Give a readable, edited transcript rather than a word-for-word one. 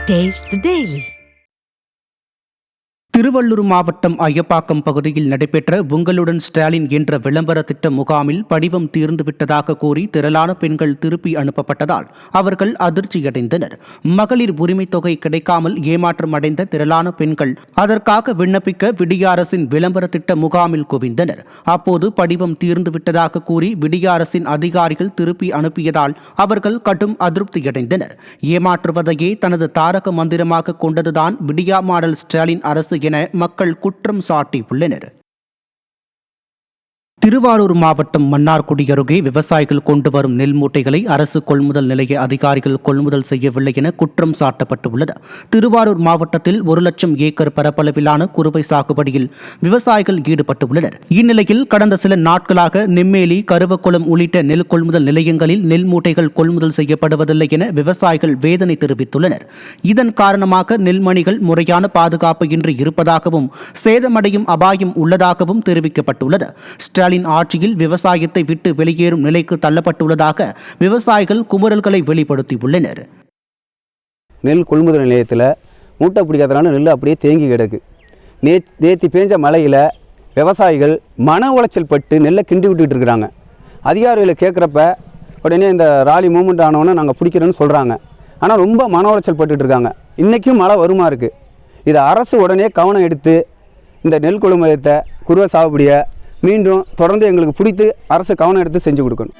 Taste the Daily. Tiruvallur மாவட்டம் ஐயப்பாக்கம் பகுதியில் நடைபெற்ற உங்களுடன் ஸ்டாலின் என்ற விளம்பர திட்ட முகாமில் படிவம் தீர்ந்துவிட்டதாக கூறி திரளான பெண்கள் திருப்பி அனுப்பப்பட்டதால் அவர்கள் அதிர்ச்சியடைந்தனர். மகளிர் உரிமை தொகை கிடைக்காமல் ஏமாற்றம் அடைந்த திரளான பெண்கள் அதற்காக விண்ணப்பிக்க விடிய அரசின் விளம்பர திட்ட முகாமில் குவிந்தனர். அப்போது படிவம் தீர்ந்துவிட்டதாக கூறி விடிய அரசின் அதிகாரிகள் திருப்பி அனுப்பியதால் அவர்கள் கடும் அதிருப்தியடைந்தனர். ஏமாற்றுவதையே தனது தாரக மந்திரமாக கொண்டதுதான் விடியா மாடல் ஸ்டாலின் அரசு என மக்கள் குற்றம் சாட்டியுள்ளனர். திருவாரூர் மாவட்டம் மன்னார்குடி அருகே விவசாயிகள் கொண்டு வரும் நெல் மூட்டைகளை அரசு கொள்முதல் நிலைய அதிகாரிகள் கொள்முதல் செய்யவில்லை என குற்றம் சாட்டப்பட்டுள்ளது. திருவாரூர் மாவட்டத்தில் 1,00,000 ஏக்கர் பரப்பளவிலான குறுவை சாகுபடியில் விவசாயிகள் ஈடுபட்டுள்ளனர். இந்நிலையில் கடந்த சில நாட்களாக நெம்மேலி, கருவக்குளம் உள்ளிட்ட நெல் கொள்முதல் நிலையங்களில் நெல் மூட்டைகள் கொள்முதல் செய்யப்படுவதில்லை என விவசாயிகள் வேதனை தெரிவித்துள்ளனர். இதன் காரணமாக நெல்மணிகள் முறையான பாதுகாப்பு இன்றி இருப்பதாகவும் சேதமடையும் அபாயம் உள்ளதாகவும் தெரிவிக்கப்பட்டுள்ளது. ஸ்டாலின் ஆட்சியில் விவசாயத்தை விட்டு வெளியேறும் நிலைக்கு தள்ளப்பட்டுள்ளதாக விவசாயிகள் குமுறல்களை வெளிப்படுத்தியுள்ளனர். நெல் கொள்முதல் நிலையத்தில் மூட்டை பிடிக்காதனால நெல் அப்படியே தேங்கி கிடக்கு. நேற்று பேஞ்ச மழையில் விவசாயிகள் மன உளைச்சல் பட்டு நெல்லை கிண்டி விட்டுக்கிட்டு இருக்கிறாங்க. அதிகாரிகளை கேட்குறப்ப உடனே இந்த ராலி மூமெண்ட் ஆனவொன்னே நாங்கள் பிடிக்கிறோன்னு சொல்கிறாங்க. ஆனால் ரொம்ப மன உளைச்சல் பட்டுட்டு இருக்காங்க. இன்றைக்கும் மழை வருமா இருக்குது. இதை அரசு உடனே கவனம் எடுத்து இந்த நெல் கொள்முதலத்தை குறுவை சாகுபடியை மீண்டும் தொடர்ந்து எங்களுக்கு பிடித்து அரசு கவனம் எடுத்து செஞ்சு கொடுக்கணும்.